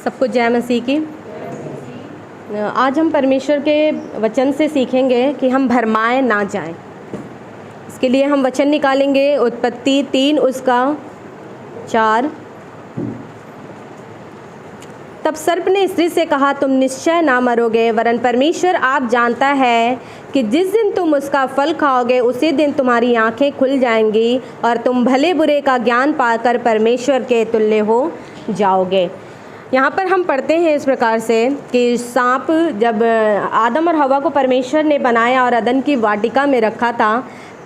सबको जय मसीह की। आज हम परमेश्वर के वचन से सीखेंगे कि हम भरमाए ना जाएं। इसके लिए हम वचन निकालेंगे उत्पत्ति 3 उसका 4। तब सर्प ने स्त्री से कहा, तुम निश्चय ना मरोगे, वरन परमेश्वर आप जानता है कि जिस दिन तुम उसका फल खाओगे उसी दिन तुम्हारी आंखें खुल जाएंगी और तुम भले बुरे का ज्ञान पाकर परमेश्वर के तुल्य हो जाओगे। यहाँ पर हम पढ़ते हैं इस प्रकार से कि सांप जब आदम और हवा को परमेश्वर ने बनाया और अदन की वाटिका में रखा था,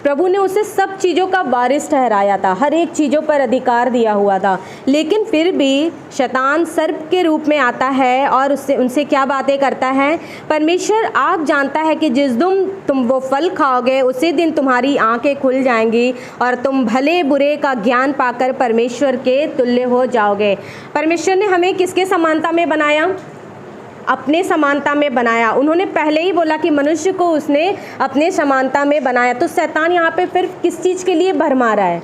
प्रभु ने उसे सब चीज़ों का वारिस ठहराया था, हर एक चीज़ों पर अधिकार दिया हुआ था। लेकिन फिर भी शैतान सर्प के रूप में आता है और उनसे क्या बातें करता है। परमेश्वर आप जानता है कि जिस दिन तुम वो फल खाओगे उसी दिन तुम्हारी आंखें खुल जाएंगी और तुम भले बुरे का ज्ञान पाकर परमेश्वर के तुल्य हो जाओगे। परमेश्वर ने हमें किसके समानता में बनाया? अपने समानता में बनाया। उन्होंने पहले ही बोला कि मनुष्य को उसने अपने समानता में बनाया। तो शैतान यहाँ पे फिर किस चीज़ के लिए भरमा रहा है?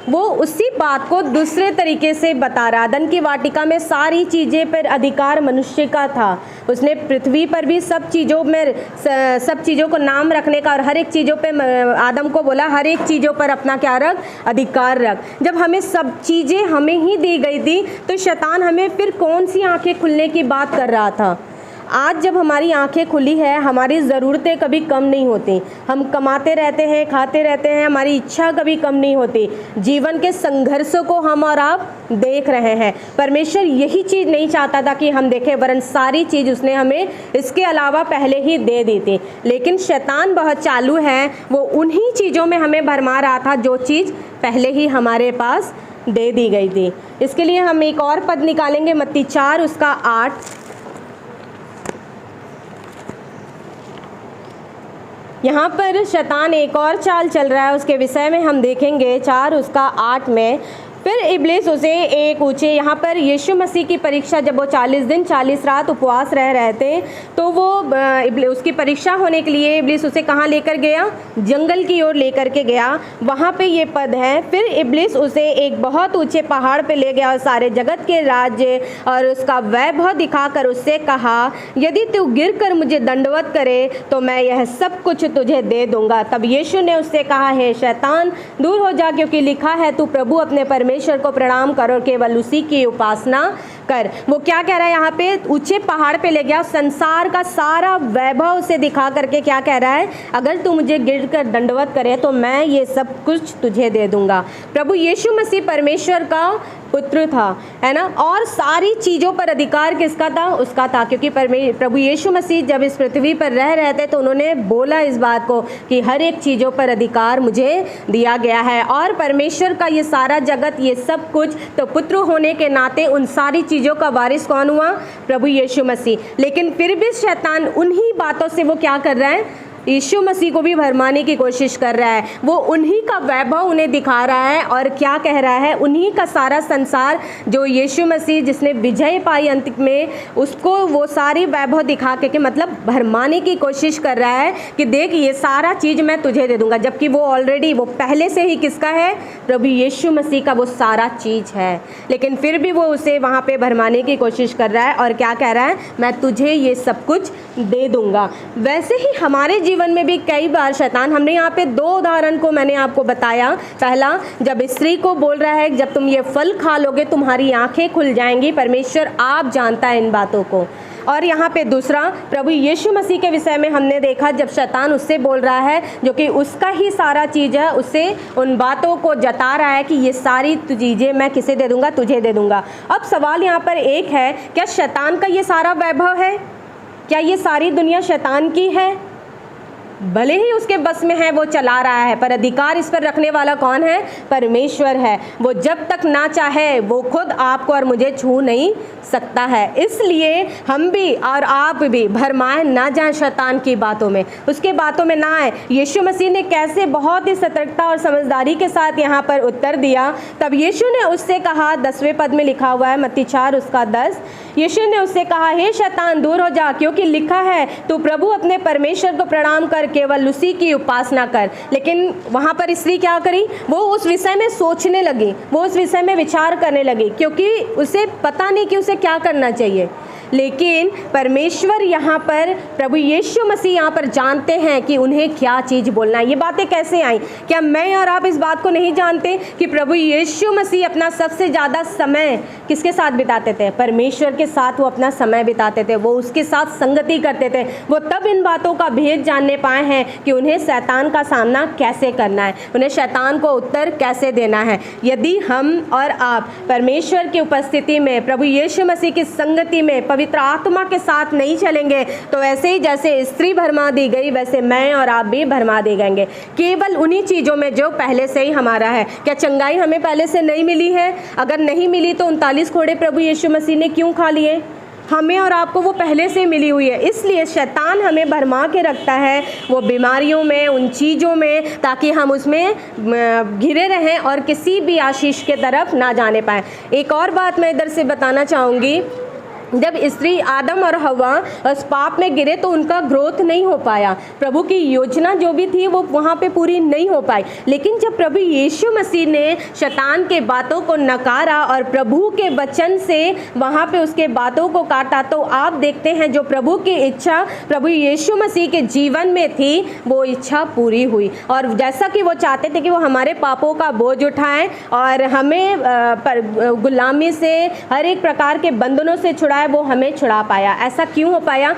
वो उसी बात को दूसरे तरीके से बता रहा। अदन की वाटिका में सारी चीज़ें पर अधिकार मनुष्य का था। उसने पृथ्वी पर भी सब चीज़ों को नाम रखने का और हर एक चीज़ों पे आदम को बोला हर एक चीज़ों पर अपना क्या रख? अधिकार रख। जब हमें सब चीज़ें हमें ही दी गई थी तो शैतान हमें फिर कौन सी आंखें खुलने की बात कर रहा था? आज जब हमारी आंखें खुली है, हमारी ज़रूरतें कभी कम नहीं होती। हम कमाते रहते हैं, खाते रहते हैं, हमारी इच्छा कभी कम नहीं होती। जीवन के संघर्षों को हम और आप देख रहे हैं। परमेश्वर यही चीज़ नहीं चाहता था कि हम देखें, वरन सारी चीज़ उसने हमें इसके अलावा पहले ही दे दी थी। लेकिन शैतान बहुत चालू है, वो उन्हीं चीज़ों में हमें भरमा रहा था जो चीज़ पहले ही हमारे पास दे दी गई थी। इसके लिए हम एक और पद निकालेंगे, मत्ती 4 उसका 8। यहाँ पर शैतान एक और चाल चल रहा है, उसके विषय में हम देखेंगे 4 उसका 8 में। फिर इब्लीस उसे एक ऊँचे, यहाँ पर यीशु मसीह की परीक्षा, जब वो 40 दिन 40 रात उपवास रह रहे थे तो वो उसकी परीक्षा होने के लिए इब्लीस उसे कहाँ लेकर गया? जंगल की ओर लेकर के गया। वहाँ पे ये पद है, फिर इब्लीस उसे एक बहुत ऊंचे पहाड़ पे ले गया और सारे जगत के राज्य और उसका वैभव दिखाकर उससे कहा, यदि तू गिर कर मुझे दंडवत करे तो मैं यह सब कुछ तुझे दे दूंगा। तब यीशु ने उससे कहा, हे शैतान दूर हो जा, क्योंकि लिखा है, तू प्रभु अपने परमेश्वर को प्रणाम कर और केवल उसी की उपासना कर। वो क्या कह रहा है यहाँ पे? ऊंचे पहाड़ पे ले गया, संसार का सारा वैभव उसे दिखा करके क्या कह रहा है? अगर तू मुझे गिर कर दंडवत करे तो मैं ये सब कुछ तुझे दे दूंगा। प्रभु यीशु मसीह परमेश्वर का पुत्र था, है ना, और सारी चीज़ों पर अधिकार किसका था? उसका था, क्योंकि प्रभु यीशु मसीह जब इस पृथ्वी पर रह रहे थे तो उन्होंने बोला इस बात को कि हर एक चीज़ों पर अधिकार मुझे दिया गया है। और परमेश्वर का ये सारा जगत, ये सब कुछ, तो पुत्र होने के नाते उन सारी चीज़ों का वारिस कौन हुआ? प्रभु यीशु मसीह। लेकिन फिर भी शैतान उन्हीं बातों से वो क्या कर रहा है? यीशु मसीह को भी भरमाने की कोशिश कर रहा है। वो उन्हीं का वैभव उन्हें दिखा रहा है और क्या कह रहा है? उन्हीं का सारा संसार जो यीशु मसीह जिसने विजय पाई अंत में, उसको वो सारी वैभव दिखा के मतलब भरमाने की कोशिश कर रहा है कि देख ये सारा चीज़ मैं तुझे दे दूंगा, जबकि वो ऑलरेडी वो पहले से ही किसका है? प्रभु यीशु मसीह का वो सारा चीज़ है। लेकिन फिर भी वो उसे वहाँ पे भरमाने की कोशिश कर रहा है और क्या कह रहा है? मैं तुझे ये सब कुछ दे दूंगा। वैसे ही हमारे जीवन में भी कई बार शैतान, हमने यहाँ पे 2 उदाहरण को मैंने आपको बताया। पहला, जब स्त्री को बोल रहा है जब तुम ये फल खा लोगे तुम्हारी आंखें खुल जाएंगी, परमेश्वर आप जानता है इन बातों को। और यहाँ पे दूसरा, प्रभु यीशु मसीह के विषय में हमने देखा जब शैतान उससे बोल रहा है जो कि उसका ही सारा चीज़ है, उससे उन बातों को जता रहा है कि ये सारी चीज़ें मैं किसे दे दूंगा? तुझे दे दूंगा। अब सवाल यहाँ पर एक है, क्या शैतान का ये सारा वैभव है? क्या ये सारी दुनिया शैतान की है? भले ही उसके बस में है, वो चला रहा है, पर अधिकार इस पर रखने वाला कौन है? परमेश्वर है। वो जब तक ना चाहे वो खुद आपको और मुझे छू नहीं सकता है। इसलिए हम भी और आप भी भरमाए ना जाएं शैतान की बातों में, उसके बातों में ना आए। यीशु मसीह ने कैसे बहुत ही सतर्कता और समझदारी के साथ यहाँ पर उत्तर दिया। तब यीशु ने उससे कहा, 10वें पद में लिखा हुआ है, मत्ती 4 उसका 10, यीशु ने उससे कहा, हे शैतान दूर हो जा, क्योंकि लिखा है तू प्रभु अपने परमेश्वर को प्रणाम कर, केवल उसी की उपासना कर। लेकिन वहाँ पर स्त्री क्या करी? वो उस विषय में सोचने लगी, वो उस विषय में विचार करने लगी, क्योंकि उसे पता नहीं कि उसे क्या करना चाहिए। लेकिन परमेश्वर यहाँ पर, प्रभु यीशु मसीह यहाँ पर जानते हैं कि उन्हें क्या चीज़ बोलना है। ये बातें कैसे आई? क्या मैं और आप इस बात को नहीं जानते कि प्रभु यीशु मसीह अपना सबसे ज़्यादा समय किसके साथ बिताते थे? परमेश्वर के साथ वो अपना समय बिताते थे, वो उसके साथ संगति करते थे। वो तब इन बातों का भेद जानने पाए हैं कि उन्हें शैतान का सामना कैसे करना है, उन्हें शैतान को उत्तर कैसे देना है। यदि हम और आप परमेश्वर की उपस्थिति में, प्रभु यीशु मसीह की संगति में पवित्र आत्मा के साथ नहीं चलेंगे, तो वैसे ही जैसे स्त्री भरमा दी गई, वैसे मैं और आप भी भरमा दिए जाएंगे, केवल उन्हीं चीज़ों में जो पहले से ही हमारा है। क्या चंगाई हमें पहले से नहीं मिली है? अगर नहीं मिली तो 39 घोड़े प्रभु यीशु मसीह ने क्यों खा लिए? हमें और आपको वो पहले से मिली हुई है। इसलिए शैतान हमें भरमा के रखता है वो बीमारियों में, उन चीज़ों में, ताकि हम उसमें घिरे रहें और किसी भी आशीष के तरफ ना जाने पाएँ। एक और बात मैं इधर से बताना चाहूँगी, जब स्त्री आदम और हवा उस पाप में गिरे तो उनका ग्रोथ नहीं हो पाया, प्रभु की योजना जो भी थी वो वहाँ पे पूरी नहीं हो पाई। लेकिन जब प्रभु यीशु मसीह ने शैतान के बातों को नकारा और प्रभु के वचन से वहाँ पे उसके बातों को काटा, तो आप देखते हैं जो प्रभु की इच्छा प्रभु यीशु मसीह के जीवन में थी, वो इच्छा पूरी हुई। और जैसा कि वो चाहते थे कि वो हमारे पापों का बोझ उठाएं और हमें गुलामी से, हर एक प्रकार के बंधनों से छुड़ाएं, वो हमें छुड़ा पाया। ऐसा क्यों हो पाया?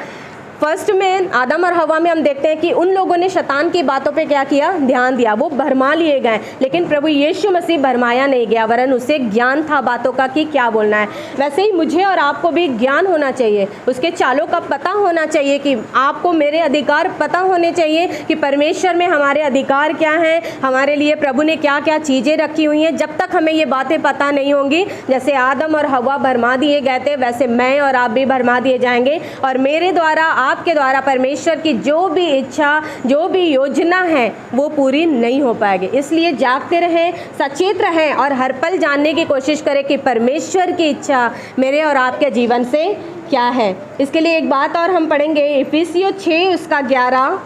फर्स्ट में आदम और हवा में हम देखते हैं कि उन लोगों ने शैतान की बातों पे क्या किया? ध्यान दिया, वो भरमा लिए गए। लेकिन प्रभु यीशु मसीह भरमाया नहीं गया, वरन उसे ज्ञान था बातों का कि क्या बोलना है। वैसे ही मुझे और आपको भी ज्ञान होना चाहिए, उसके चालों का पता होना चाहिए, कि आपको मेरे अधिकार पता होने चाहिए कि परमेश्वर में हमारे अधिकार क्या हैं, हमारे लिए प्रभु ने क्या क्या चीज़ें रखी हुई हैं। जब तक हमें ये बातें पता नहीं होंगी, जैसे आदम और हवा भरमा दिए गए थे, वैसे मैं और आप भी भरमा दिए जाएंगे। और मेरे द्वारा, आपके द्वारा परमेश्वर की जो भी इच्छा, जो भी योजना है, वो पूरी नहीं हो पाएगी। इसलिए जागते रहें, सचेत रहें और हर पल जानने की कोशिश करें कि परमेश्वर की इच्छा मेरे और आपके जीवन से क्या है। इसके लिए एक बात और हम पढ़ेंगे, इफिसियों 6 उसका 11।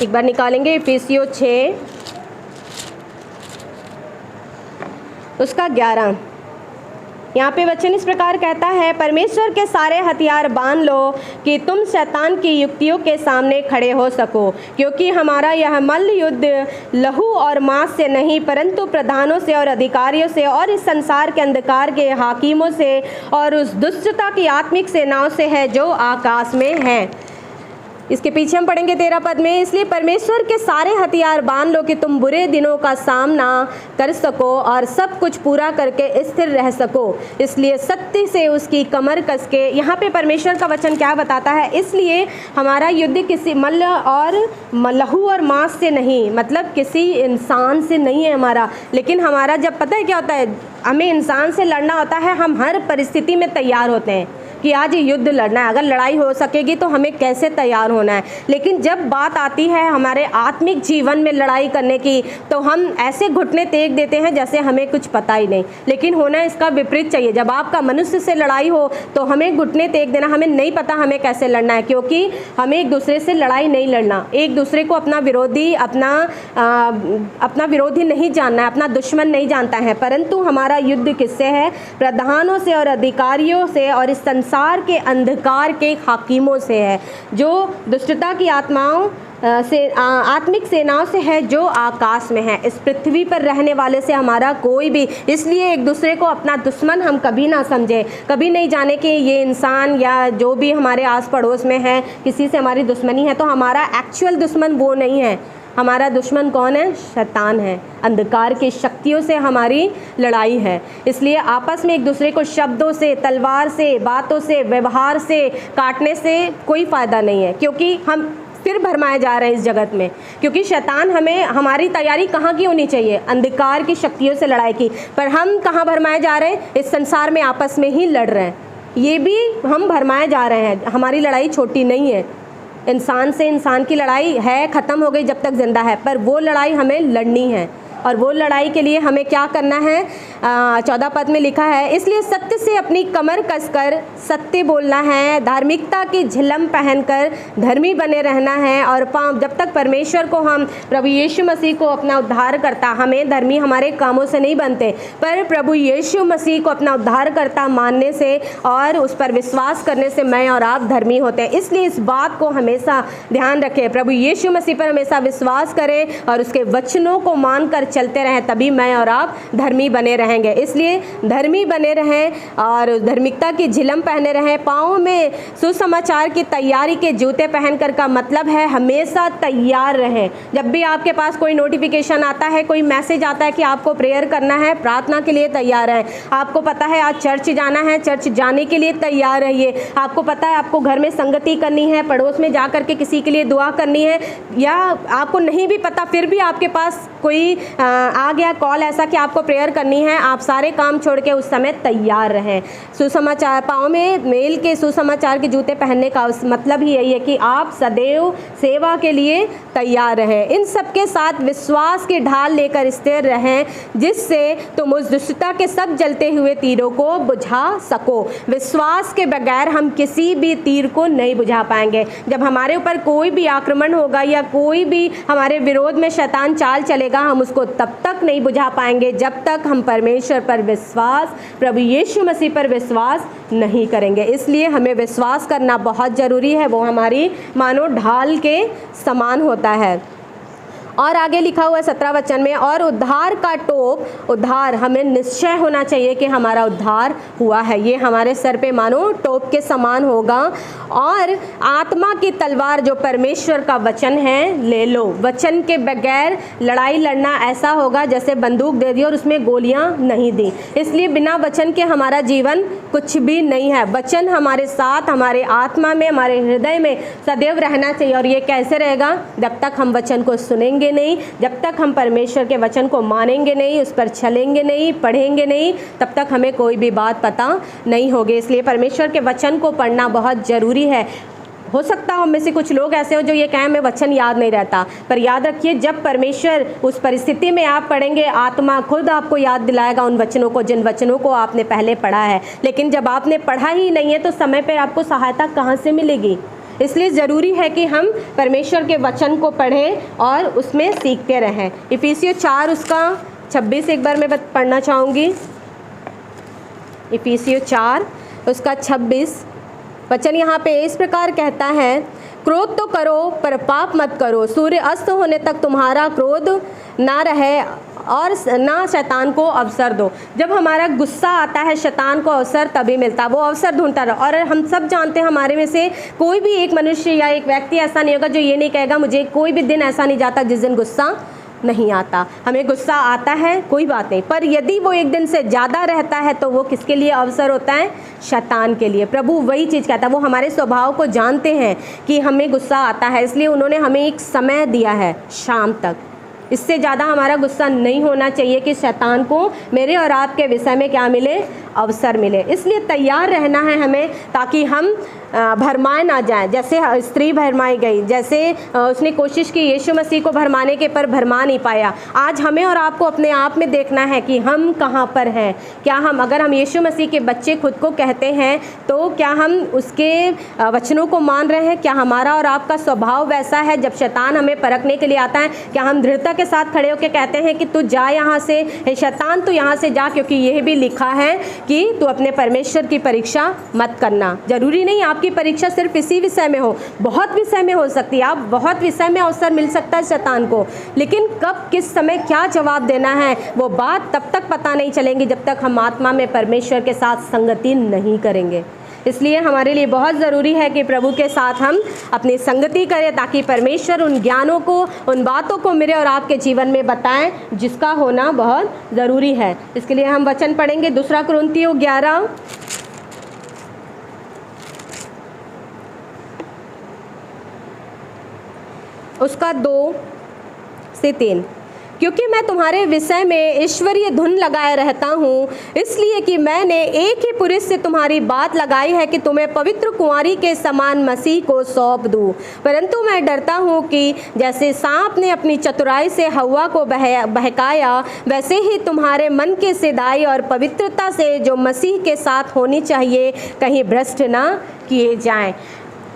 एक बार निकालेंगे इफिसियों 6 उसका 11। यहाँ पे वचन इस प्रकार कहता है, परमेश्वर के सारे हथियार बांध लो कि तुम शैतान की युक्तियों के सामने खड़े हो सको, क्योंकि हमारा यह मल्ल युद्ध लहू और मांस से नहीं, परंतु प्रधानों से और अधिकारियों से और इस संसार के अंधकार के हाकिमों से और उस दुष्टता की आत्मिक सेनाओं से है जो आकाश में है। इसके पीछे हम पढ़ेंगे 13 पद में, इसलिए परमेश्वर के सारे हथियार बांध लो कि तुम बुरे दिनों का सामना कर सको और सब कुछ पूरा करके स्थिर रह सको। इसलिए सत्य से उसकी कमर कस के, यहाँ पे परमेश्वर का वचन क्या बताता है? इसलिए हमारा युद्ध किसी मल्ल और लहू और मांस से नहीं, मतलब किसी इंसान से नहीं है हमारा। लेकिन हमारा जब पता है क्या होता है, हमें इंसान से लड़ना होता है, हम हर परिस्थिति में तैयार होते हैं कि आज ये युद्ध लड़ना है, अगर लड़ाई हो सकेगी तो हमें कैसे तैयार होना है। लेकिन जब बात आती है हमारे आत्मिक जीवन में लड़ाई करने की, तो हम ऐसे घुटने टेक देते हैं जैसे हमें कुछ पता ही नहीं। लेकिन होना इसका विपरीत चाहिए। जब आपका मनुष्य से लड़ाई हो तो हमें घुटने टेक देना, हमें नहीं पता हमें कैसे लड़ना है, क्योंकि हमें एक दूसरे से लड़ाई नहीं लड़ना, एक दूसरे को अपना विरोधी नहीं जानना है, अपना दुश्मन नहीं जानता है। परंतु हमारा युद्ध किससे है? प्रधानों से और अधिकारियों से और इस संसार के अंधकार के हाकिमों से है, जो दुष्टता की आत्माओं से, आत्मिक सेनाओं से है जो आकाश में है। इस पृथ्वी पर रहने वाले से हमारा कोई भी, इसलिए एक दूसरे को अपना दुश्मन हम कभी ना समझे, कभी नहीं जाने कि ये इंसान या जो भी हमारे आस पड़ोस में है किसी से हमारी दुश्मनी है, तो हमारा एक्चुअल दुश्मन वो नहीं है। हमारा दुश्मन कौन है? शैतान है। अंधकार की शक्तियों से हमारी लड़ाई है। इसलिए आपस में एक दूसरे को शब्दों से, तलवार से, बातों से, व्यवहार से काटने से कोई फ़ायदा नहीं है, क्योंकि हम फिर भरमाए जा रहे हैं इस जगत में। क्योंकि शैतान हमें, हमारी तैयारी कहाँ की होनी चाहिए? अंधकार की शक्तियों से लड़ाई की। पर हम कहाँ भरमाए जा रहे हैं? इस संसार में आपस में ही लड़ रहे हैं। ये भी हम भरमाए जा रहे हैं। हमारी लड़ाई छोटी नहीं है। इंसान से इंसान की लड़ाई है, ख़त्म हो गई जब तक ज़िंदा है, पर वो लड़ाई हमें लड़नी है। और वो लड़ाई के लिए हमें क्या करना है। 14 पद में लिखा है, इसलिए सत्य से अपनी कमर कसकर सत्य बोलना है, धार्मिकता की झिलम पहनकर धर्मी बने रहना है। और जब तक परमेश्वर को हम, प्रभु यीशु मसीह को अपना उद्धार करता, हमें धर्मी हमारे कामों से नहीं बनते, पर प्रभु यीशु मसीह को अपना उद्धार करता मानने से और उस पर विश्वास करने से मैं और आप धर्मी होते हैं। इसलिए इस बात को हमेशा ध्यान रखें, प्रभु यीशु मसीह पर हमेशा विश्वास करें और उसके वचनों को मानकर चलते रहें, तभी मैं और आप धर्मी बने रहेंगे। इसलिए धर्मी बने रहें और धार्मिकता की झिलम पहने रहें। पाँव में सुसमाचार की तैयारी के जूते पहनकर का मतलब है हमेशा तैयार रहें। जब भी आपके पास कोई नोटिफिकेशन आता है, कोई मैसेज आता है कि आपको प्रेयर करना है, प्रार्थना के लिए तैयार रहें। आपको पता है आज चर्च जाना है, चर्च जाने के लिए तैयार रहिए। आपको पता है आपको घर में संगति करनी है, पड़ोस में जा करके किसी के लिए दुआ करनी है, या आपको नहीं भी पता फिर भी आपके पास कोई आ गया कॉल ऐसा कि आपको प्रेयर करनी है, आप सारे काम छोड़ के उस समय तैयार रहें। सुसमाचार, पाँव में मेल के सुसमाचार के जूते पहनने का मतलब ही यही है कि आप सदैव सेवा के लिए तैयार रहें। इन सबके साथ विश्वास की ढाल लेकर स्थिर रहें, जिससे तुम उस दुष्टता के सब जलते हुए तीरों को बुझा सको। विश्वास के बगैर हम किसी भी तीर को नहीं बुझा पाएंगे। जब हमारे ऊपर कोई भी आक्रमण होगा या कोई भी हमारे विरोध में शैतान चाल चलेगा, हम उसको तब तक नहीं बुझा पाएंगे जब तक हम परमेश्वर पर विश्वास, प्रभु यीशु मसीह पर विश्वास नहीं करेंगे। इसलिए हमें विश्वास करना बहुत ज़रूरी है, वो हमारी मानो ढाल के समान होता है। और आगे लिखा हुआ है 17 वचन में, और उद्धार का टोप, उद्धार हमें निश्चय होना चाहिए कि हमारा उद्धार हुआ है, ये हमारे सर पे मानो टोप के समान होगा। और आत्मा की तलवार जो परमेश्वर का वचन है ले लो। वचन के बगैर लड़ाई लड़ना ऐसा होगा जैसे बंदूक दे दी और उसमें गोलियां नहीं दी। इसलिए बिना वचन के हमारा जीवन कुछ भी नहीं है। वचन हमारे साथ, हमारे आत्मा में, हमारे हृदय में सदैव रहना चाहिए। और ये कैसे रहेगा? जब तक हम वचन को सुनेंगे नहीं, जब तक हम परमेश्वर के वचन को मानेंगे नहीं, उस पर चलेंगे नहीं, पढ़ेंगे नहीं, तब तक हमें कोई भी बात पता नहीं होगी। इसलिए परमेश्वर के वचन को पढ़ना बहुत ज़रूरी है। हो सकता है हम में से कुछ लोग ऐसे हो जो ये कहें हमें वचन याद नहीं रहता, पर याद रखिए जब परमेश्वर उस परिस्थिति में आप पढ़ेंगे, आत्मा खुद आपको याद दिलाएगा उन वचनों को जिन वचनों को आपने पहले पढ़ा है। लेकिन जब आपने पढ़ा ही नहीं है तो समय पर आपको सहायता कहाँ से मिलेगी? इसलिए ज़रूरी है कि हम परमेश्वर के वचन को पढ़ें और उसमें सीखते रहें। इफिसियों 4 उसका 26 एक बार मैं पढ़ना चाहूँगी। इफिसियों 4 उसका 26 वचन यहाँ पे इस प्रकार कहता है, क्रोध तो करो पर पाप मत करो, सूर्य अस्त होने तक तुम्हारा क्रोध ना रहे और ना शैतान को अवसर दो। जब हमारा गुस्सा आता है शैतान को अवसर तभी मिलता, वो अवसर ढूंढता रहा। और हम सब जानते हैं हमारे में से कोई भी एक मनुष्य या एक व्यक्ति ऐसा नहीं होगा जो ये नहीं कहेगा मुझे कोई भी दिन ऐसा नहीं जाता जिस दिन गुस्सा नहीं आता। हमें गुस्सा आता है, कोई बात नहीं, पर यदि वो एक दिन से ज़्यादा रहता है तो वो किसके लिए अवसर होता है? शैतान के लिए। प्रभु वही चीज़ कहता है, वो हमारे स्वभाव को जानते हैं कि हमें गुस्सा आता है, इसलिए उन्होंने हमें एक समय दिया है शाम तक। इससे ज़्यादा हमारा गुस्सा नहीं होना चाहिए कि शैतान को मेरे और आपके विषय में क्या मिले? अवसर मिले। इसलिए तैयार रहना है हमें, ताकि हम भरमाए ना जाएं। जैसे स्त्री भरमाई गई, जैसे उसने कोशिश की यीशु मसीह को भरमाने के पर भरमा नहीं पाया। आज हमें और आपको अपने आप में देखना है कि हम कहाँ पर हैं। क्या हम, अगर हम यीशु मसीह के बच्चे खुद को कहते हैं, तो क्या हम उसके वचनों को मान रहे हैं? क्या हमारा और आपका स्वभाव वैसा है? जब शैतान हमें परखने के लिए आता है, क्या हम दृढ़ता के साथ खड़े होकर कहते हैं कि तू जा यहाँ से, हे शैतान तू यहाँ से जा, क्योंकि यह भी लिखा है कि तू अपने परमेश्वर की परीक्षा मत करना। जरूरी नहीं आपकी परीक्षा सिर्फ इसी विषय में हो, बहुत विषय में हो सकती है। आप बहुत विषय में अवसर मिल सकता है शैतान को, लेकिन कब किस समय क्या जवाब देना है वो बात तब तक पता नहीं चलेंगी जब तक हम आत्मा में परमेश्वर के साथ संगति नहीं करेंगे। इसलिए हमारे लिए बहुत ज़रूरी है कि प्रभु के साथ हम अपनी संगति करें, ताकि परमेश्वर उन ज्ञानों को, उन बातों को मेरे और आपके जीवन में बताएं जिसका होना बहुत ज़रूरी है। इसके लिए हम वचन पढ़ेंगे 2 कुरिन्थियों 11 उसका 2 से 3। क्योंकि मैं तुम्हारे विषय में ईश्वरीय धुन लगाए रहता हूँ, इसलिए कि मैंने एक ही पुरुष से तुम्हारी बात लगाई है कि तुम्हें पवित्र कुंवारी के समान मसीह को सौंप दूँ। परंतु मैं डरता हूँ कि जैसे सांप ने अपनी चतुराई से हव्वा को बहकाया, वैसे ही तुम्हारे मन के सिधाई और पवित्रता से जो मसीह के साथ होनी चाहिए कहीं भ्रष्ट ना किए जाएं।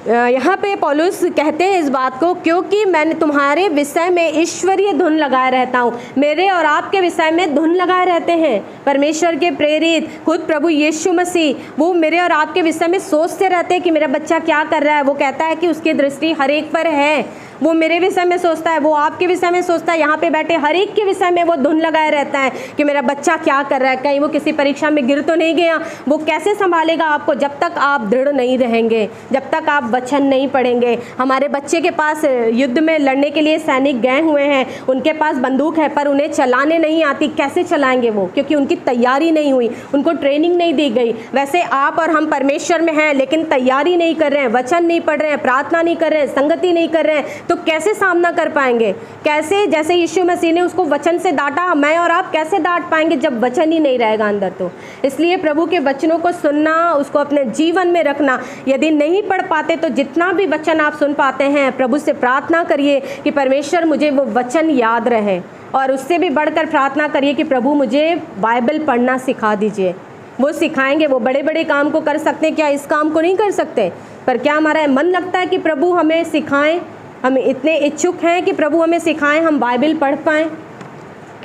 यहाँ पे पौलुस कहते हैं इस बात को, क्योंकि मैंने तुम्हारे विषय में ईश्वरीय धुन लगाए रहता हूँ। मेरे और आपके विषय में धुन लगाए रहते हैं परमेश्वर के प्रेरित, खुद प्रभु यीशु मसीह, वो मेरे और आपके विषय में सोचते रहते हैं कि मेरा बच्चा क्या कर रहा है। वो कहता है कि उसकी दृष्टि हर एक पर है, वो मेरे विषय में सोचता है, वो आपके विषय में सोचता है, यहाँ पे बैठे हर एक के विषय में वो धुन लगाए रहता है कि मेरा बच्चा क्या कर रहा है, कहीं वो किसी परीक्षा में गिर तो नहीं गया। वो कैसे संभालेगा आपको जब तक आप दृढ़ नहीं रहेंगे, जब तक आप वचन नहीं पढ़ेंगे। हमारे बच्चे के पास युद्ध में लड़ने के लिए सैनिक गए हुए हैं, उनके पास बंदूक है पर उन्हें चलाने नहीं आती। कैसे चलाएंगे वो? क्योंकि उनकी तैयारी नहीं हुई, उनको ट्रेनिंग नहीं दी गई। वैसे आप और हम परमेश्वर में हैं लेकिन तैयारी नहीं कर रहे हैं, वचन नहीं पढ़ रहे हैं, प्रार्थना नहीं कर रहे हैं, संगति नहीं कर रहे हैं, तो कैसे सामना कर पाएंगे? कैसे? जैसे यीशु मसीह ने उसको वचन से डांटा, मैं और आप कैसे डांट पाएंगे जब वचन ही नहीं रहेगा अंदर? तो इसलिए प्रभु के वचनों को सुनना, उसको अपने जीवन में रखना। यदि नहीं पढ़ पाते तो जितना भी वचन आप सुन पाते हैं, प्रभु से प्रार्थना करिए कि परमेश्वर मुझे वो वचन याद रहे, और उससे भी बढ़कर प्रार्थना करिए कि प्रभु मुझे बाइबल पढ़ना सिखा दीजिए। वो सिखाएंगे। वो बड़े बड़े काम को कर सकते हैं, क्या इस काम को नहीं कर सकते? पर क्या हमारा मन लगता है कि प्रभु हमें सिखाएं? हम इतने इच्छुक हैं कि प्रभु हमें सिखाएं, हम बाइबल पढ़ पाएं?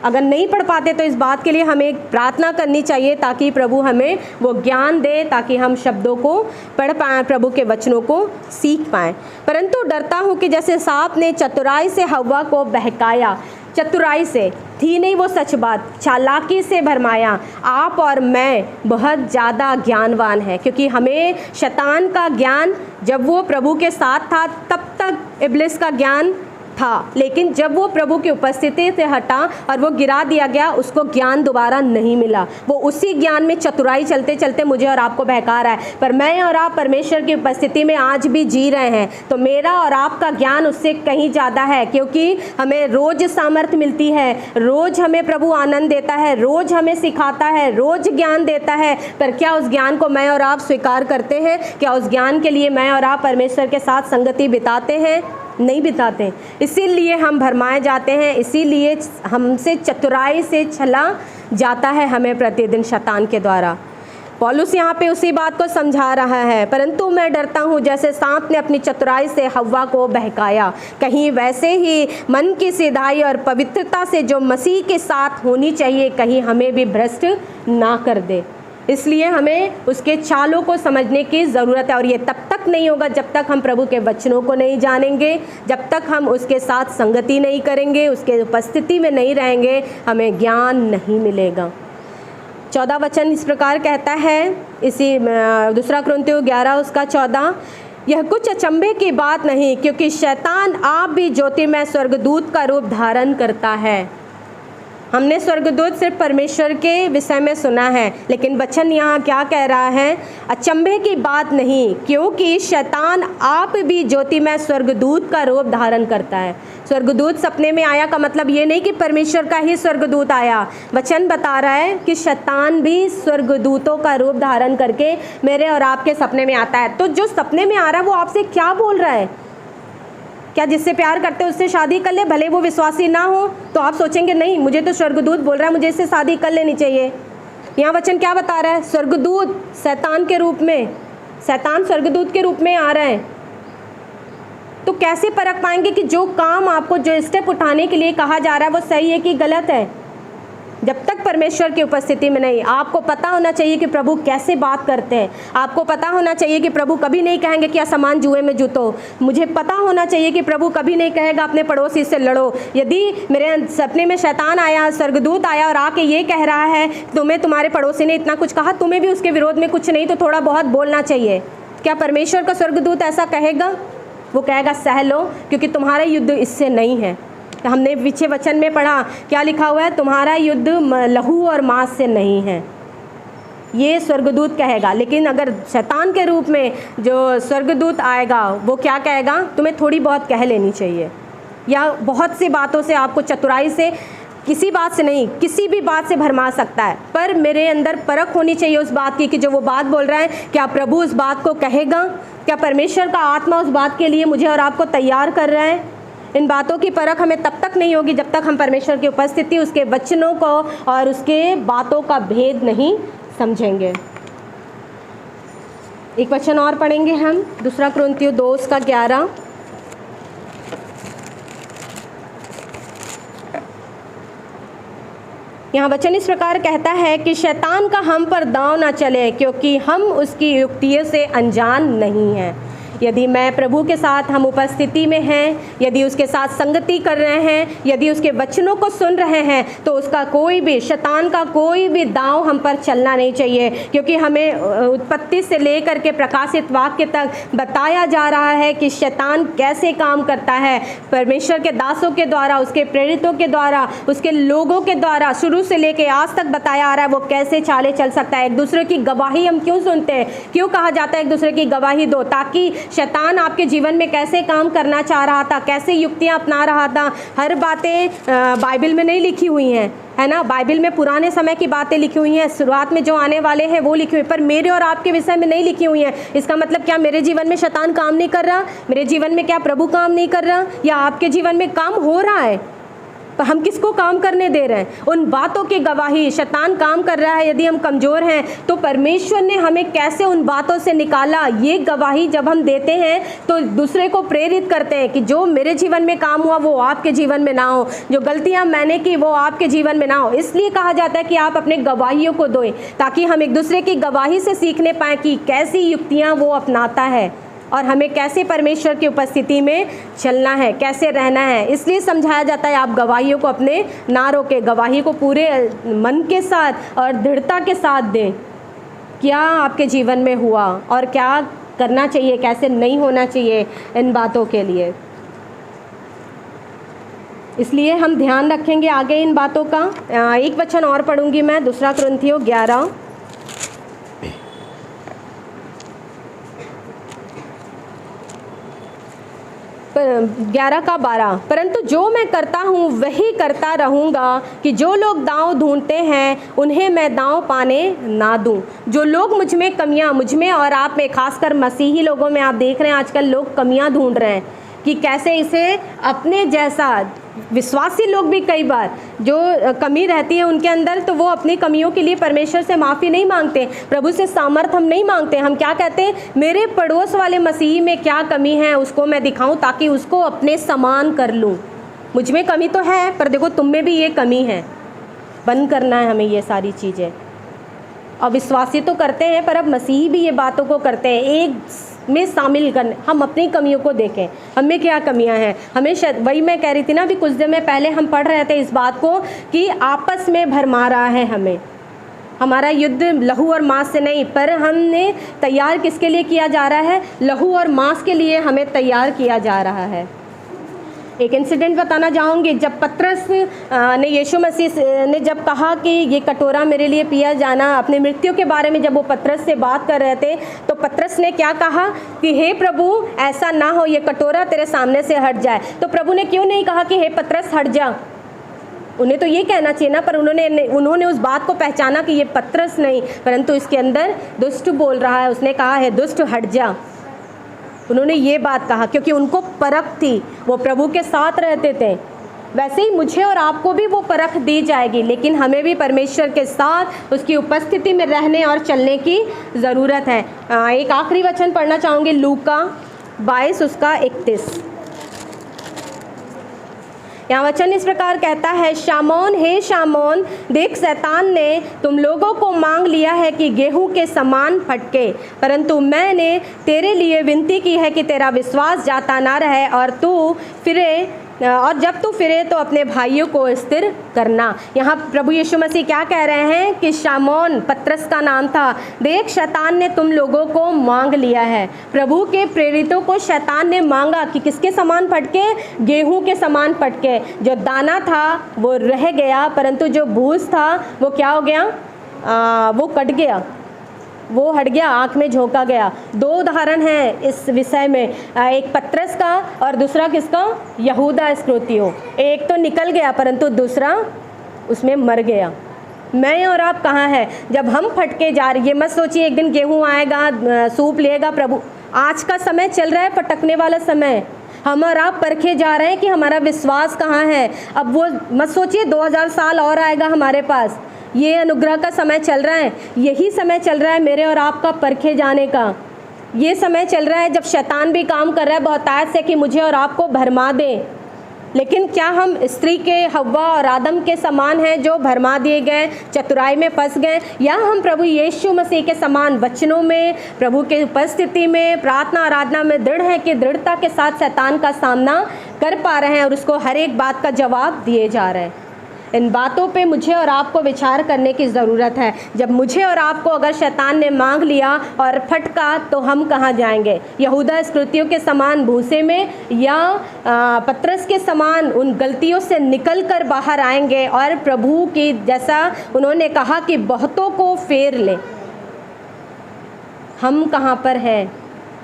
अगर नहीं पढ़ पाते तो इस बात के लिए हमें प्रार्थना करनी चाहिए ताकि प्रभु हमें वो ज्ञान दे, ताकि हम शब्दों को पढ़ पाएं, प्रभु के वचनों को सीख पाएं। परंतु डरता हूँ कि जैसे सांप ने चतुराई से हव्वा को बहकाया, चतुराई से थी नहीं वो सच बात, चालाकी से भरमाया। आप और मैं बहुत ज़्यादा ज्ञानवान हैं, क्योंकि हमें शैतान का ज्ञान जब वो प्रभु के साथ था तब तक इब्लिस का ज्ञान था, लेकिन जब वो प्रभु की उपस्थिति से हटा और वो गिरा दिया गया, उसको ज्ञान दोबारा नहीं मिला। वो उसी ज्ञान में चतुराई चलते चलते मुझे और आपको बहका रहा है। पर मैं और आप परमेश्वर की उपस्थिति में आज भी जी रहे हैं, तो मेरा और आपका ज्ञान उससे कहीं ज़्यादा है, क्योंकि हमें रोज सामर्थ्य मिलती है, रोज हमें प्रभु आनंद देता है, रोज हमें सिखाता है, रोज ज्ञान देता है। पर क्या उस ज्ञान को मैं और आप स्वीकार करते हैं? क्या उस ज्ञान के लिए मैं और आप परमेश्वर के साथ संगति बिताते हैं? नहीं बिताते। इसीलिए हम भरमाए जाते हैं, इसीलिए हमसे चतुराई से छला जाता है हमें प्रतिदिन शैतान के द्वारा। पौलुस यहाँ पे उसी बात को समझा रहा है। परंतु मैं डरता हूँ जैसे सांप ने अपनी चतुराई से हव्वा को बहकाया, कहीं वैसे ही मन की सिधाई और पवित्रता से जो मसीह के साथ होनी चाहिए कहीं हमें भी भ्रष्ट ना कर दे। इसलिए हमें उसके चालों को समझने की ज़रूरत है, और ये तब तक नहीं होगा जब तक हम प्रभु के वचनों को नहीं जानेंगे, जब तक हम उसके साथ संगति नहीं करेंगे, उसके उपस्थिति में नहीं रहेंगे, हमें ज्ञान नहीं मिलेगा। 14 वचन इस प्रकार कहता है, इसी 2 कुरिन्थियों 11:14, यह कुछ अचंभे की बात नहीं, क्योंकि शैतान आप भी ज्योतिमय स्वर्गदूत का रूप धारण करता है। हमने स्वर्गदूत सिर्फ परमेश्वर के विषय में सुना है, लेकिन वचन यहाँ क्या कह रहा है? अचंभे की बात नहीं, क्योंकि शैतान आप भी ज्योतिमय स्वर्गदूत का रूप धारण करता है। स्वर्गदूत सपने में आया का मतलब ये नहीं कि परमेश्वर का ही स्वर्गदूत आया। वचन बता रहा है कि शैतान भी स्वर्गदूतों का रूप धारण करके मेरे और आपके सपने में आता है। तो जो सपने में आ रहा है वो आपसे क्या बोल रहा है? क्या जिससे प्यार करते हैं उससे शादी कर ले, भले वो विश्वासी ना हो? तो आप सोचेंगे नहीं, मुझे तो स्वर्गदूत बोल रहा है, मुझे इससे शादी कर लेनी चाहिए। यहाँ वचन क्या बता रहा है? स्वर्गदूत शैतान के रूप में, शैतान स्वर्गदूत के रूप में आ रहा है। तो कैसे परख पाएंगे कि जो काम आपको, जो स्टेप उठाने के लिए कहा जा रहा है वो सही है कि गलत है? जब तक परमेश्वर की उपस्थिति में नहीं। आपको पता होना चाहिए कि प्रभु कैसे बात करते हैं। आपको पता होना चाहिए कि प्रभु कभी नहीं कहेंगे कि असमान जुए में जूतो। मुझे पता होना चाहिए कि प्रभु कभी नहीं कहेगा अपने पड़ोसी से लड़ो। यदि मेरे सपने में शैतान आया, स्वर्गदूत आया और आके ये कह रहा है तुम्हें तुम्हारे पड़ोसी ने इतना कुछ कहा, तुम्हें भी उसके विरोध में कुछ नहीं तो थोड़ा बहुत बोलना चाहिए, क्या परमेश्वर का स्वर्गदूत ऐसा कहेगा? वो कहेगा सह लो, क्योंकि तुम्हारा युद्ध इससे नहीं है। हमने पीछे वचन में पढ़ा, क्या लिखा हुआ है? तुम्हारा युद्ध लहू और मांस से नहीं है, ये स्वर्गदूत कहेगा। लेकिन अगर शैतान के रूप में जो स्वर्गदूत आएगा वो क्या कहेगा? तुम्हें थोड़ी बहुत कह लेनी चाहिए, या बहुत सी बातों से आपको चतुराई से किसी बात से नहीं, किसी भी बात से भरमा सकता है, पर मेरे अंदर परख होनी चाहिए उस बात की कि जो वो बात बोल रहा है, क्या प्रभु उस बात को कहेगा? क्या परमेश्वर का आत्मा उस बात के लिए मुझे और आपको तैयार कर रहा है? इन बातों की परख हमें तब तक नहीं होगी जब तक हम परमेश्वर की उपस्थिति, उसके वचनों को और उसके बातों का भेद नहीं समझेंगे। एक वचन और पढ़ेंगे हम, 2 कुरिन्थियों 2:11। यहाँ वचन इस प्रकार कहता है कि शैतान का हम पर दांव ना चले, क्योंकि हम उसकी युक्तियों से अनजान नहीं हैं। यदि मैं प्रभु के साथ हम उपस्थिति में हैं, यदि उसके साथ संगति कर रहे हैं, यदि उसके वचनों को सुन रहे हैं, तो उसका कोई भी, शैतान का कोई भी दांव हम पर चलना नहीं चाहिए, क्योंकि हमें उत्पत्ति से लेकर के प्रकाशित वाक्य तक बताया जा रहा है कि शैतान कैसे काम करता है। परमेश्वर के दासों के द्वारा, उसके प्रेरितों के द्वारा, उसके लोगों के द्वारा शुरू से लेकर आज तक बताया आ रहा है वो कैसे चाले चल सकता है। एक दूसरे की गवाही हम क्यों सुनते हैं? क्यों कहा जाता है एक दूसरे की गवाही दो? ताकि शैतान आपके जीवन में कैसे काम करना चाह रहा था, कैसे युक्तियां अपना रहा था। हर बातें बाइबल में नहीं लिखी हुई हैं, है ना। बाइबल में पुराने समय की बातें लिखी हुई हैं, शुरुआत में जो आने वाले हैं वो लिखी हुई, पर मेरे और आपके विषय में नहीं लिखी हुई हैं। इसका मतलब क्या मेरे जीवन में शैतान काम नहीं कर रहा? मेरे जीवन में क्या प्रभु काम नहीं कर रहा? या आपके जीवन में काम हो रहा है? तो हम किसको काम करने दे रहे हैं? उन बातों की गवाही शैतान काम कर रहा है। यदि हम कमज़ोर हैं तो परमेश्वर ने हमें कैसे उन बातों से निकाला, ये गवाही जब हम देते हैं तो दूसरे को प्रेरित करते हैं कि जो मेरे जीवन में काम हुआ वो आपके जीवन में ना हो, जो गलतियां मैंने की वो आपके जीवन में ना हो। इसलिए कहा जाता है कि आप अपने गवाहियों को दोए, ताकि हम एक दूसरे की गवाही से सीखने पाएँ कि कैसी युक्तियाँ वो अपनाता है और हमें कैसे परमेश्वर की उपस्थिति में चलना है, कैसे रहना है। इसलिए समझाया जाता है आप गवाहियों को अपने ना रोके, गवाही को पूरे मन के साथ और दृढ़ता के साथ दें। क्या आपके जीवन में हुआ और क्या करना चाहिए, कैसे नहीं होना चाहिए इन बातों के लिए। इसलिए हम ध्यान रखेंगे आगे इन बातों का। एक वचन और पढ़ूंगी मैं, 2 कुरिन्थियों 11 का 12। परंतु जो मैं करता हूँ वही करता रहूँगा कि जो लोग दांव ढूंढते हैं उन्हें मैं दांव पाने ना दूँ। जो लोग मुझ में कमियाँ, मुझ में और आप में, खासकर मसीही लोगों में आप देख रहे हैं आजकल लोग कमियाँ ढूंढ रहे हैं कि कैसे इसे अपने जैसा, विश्वासी लोग भी कई बार जो कमी रहती है उनके अंदर, तो वो अपनी कमियों के लिए परमेश्वर से माफ़ी नहीं मांगते, प्रभु से सामर्थ हम नहीं मांगते। हम क्या कहते हैं, मेरे पड़ोस वाले मसीही में क्या कमी है उसको मैं दिखाऊं ताकि उसको अपने समान कर लूं। मुझ में कमी तो है पर देखो तुम में भी ये कमी है। बंद करना है हमें ये सारी चीज़ें। और विश्वासी तो करते हैं पर अब मसीही भी ये बातों को करते हैं, एक में शामिल करने। हम अपनी कमियों को देखें, हमें क्या कमियां हैं। हमें वही मैं कह रही थी ना अभी कुछ देर में पहले, हम पढ़ रहे थे इस बात को कि आपस में भरमा रहा है हमें। हमारा युद्ध लहू और मांस से नहीं, पर हमने तैयार किसके लिए किया जा रहा है? लहू और मांस के लिए हमें तैयार किया जा रहा है। एक इंसिडेंट बताना चाहूँगी। जब पतरस ने यीशु मसीह ने जब कहा कि ये कटोरा मेरे लिए पिया जाना, अपने मृत्यु के बारे में जब वो पतरस से बात कर रहे थे, तो पतरस ने क्या कहा कि हे प्रभु ऐसा ना हो, ये कटोरा तेरे सामने से हट जाए। तो प्रभु ने क्यों नहीं कहा कि हे पतरस हट जा? उन्हें तो ये कहना चाहिए ना, पर उन्होंने उस बात को पहचाना कि ये पतरस नहीं परंतु इसके अंदर दुष्ट बोल रहा है। उसने कहा है दुष्ट हट जा। उन्होंने ये बात कहा क्योंकि उनको परख थी, वो प्रभु के साथ रहते थे। वैसे ही मुझे और आपको भी वो परख दी जाएगी, लेकिन हमें भी परमेश्वर के साथ उसकी उपस्थिति में रहने और चलने की ज़रूरत है। एक आखिरी वचन पढ़ना चाहूँगी, लूका 22:31। यहाँ वचन इस प्रकार कहता है, शामौन हे शामौन, देख शैतान ने तुम लोगों को मांग लिया है कि गेहूं के समान फटके, परंतु मैंने तेरे लिए विनती की है कि तेरा विश्वास जाता ना रहे और जब तू फिरे तो अपने भाइयों को स्थिर करना। यहाँ प्रभु यीशु मसीह क्या कह रहे हैं कि शामौन, पतरस का नाम था, देख शैतान ने तुम लोगों को मांग लिया है। प्रभु के प्रेरितों को शैतान ने मांगा कि किसके समान फटके? गेहूं के समान फटके। जो दाना था वो रह गया, परंतु जो भूस था वो क्या हो गया? वो कट गया, वो हट गया, आँख में झोंका गया। 2 उदाहरण हैं इस विषय में, एक पतरस का और दूसरा किसका? यहूदा इस्करियोती। एक तो निकल गया परंतु दूसरा उसमें मर गया। मैं और आप कहाँ हैं जब हम फटके जा रहे? ये मत सोचिए एक दिन गेहूँ आएगा, सूप लेगा प्रभु। आज का समय चल रहा है फटकने वाला समय। हम और आप परखे जा रहे हैं कि हमारा विश्वास कहाँ है। अब वो मत सोचिए 2000 साल और आएगा हमारे पास। ये अनुग्रह का समय चल रहा है, यही समय चल रहा है मेरे और आपका परखे जाने का। ये समय चल रहा है जब शैतान भी काम कर रहा है बहुतायत से कि मुझे और आपको भरमा दे। लेकिन क्या हम स्त्री के हव्वा और आदम के समान हैं जो भरमा दिए गए, चतुराई में फंस गए, या हम प्रभु यीशु मसीह के समान वचनों में, प्रभु के उपस्थिति में, प्रार्थना आराधना में दृढ़ हैं कि दृढ़ता के साथ शैतान का सामना कर पा रहे हैं और उसको हर एक बात का जवाब दिए जा रहे हैं? इन बातों पे मुझे और आपको विचार करने की ज़रूरत है। जब मुझे और आपको अगर शैतान ने मांग लिया और फटका तो हम कहाँ जाएंगे? यहूदा इस्करियोती के समान भूसे में, या पतरस के समान उन गलतियों से निकल कर बाहर आएंगे और प्रभु की जैसा उन्होंने कहा कि बहुतों को फेर ले? हम कहाँ पर हैं?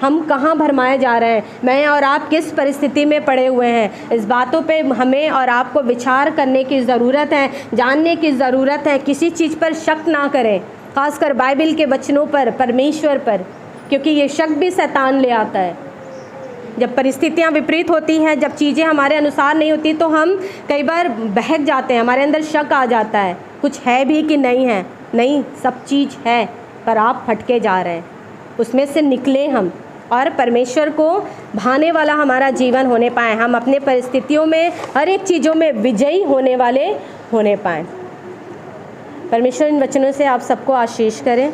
हम कहाँ भरमाए जा रहे हैं? मैं और आप किस परिस्थिति में पड़े हुए हैं? इस बातों पे हमें और आपको विचार करने की ज़रूरत है, जानने की ज़रूरत है। किसी चीज़ पर शक ना करें, खासकर बाइबल के वचनों पर, परमेश्वर पर, क्योंकि ये शक भी शैतान ले आता है। जब परिस्थितियाँ विपरीत होती हैं, जब चीज़ें हमारे अनुसार नहीं होती तो हम कई बार बहक जाते हैं, हमारे अंदर शक आ जाता है, कुछ है भी कि नहीं है। नहीं, सब चीज़ है, पर आप फटके जा रहे हैं। उसमें से निकले हम और परमेश्वर को भाने वाला हमारा जीवन होने पाए। हम अपने परिस्थितियों में, हर एक चीज़ों में विजयी होने वाले होने पाएँ। परमेश्वर इन वचनों से आप सबको आशीष करें।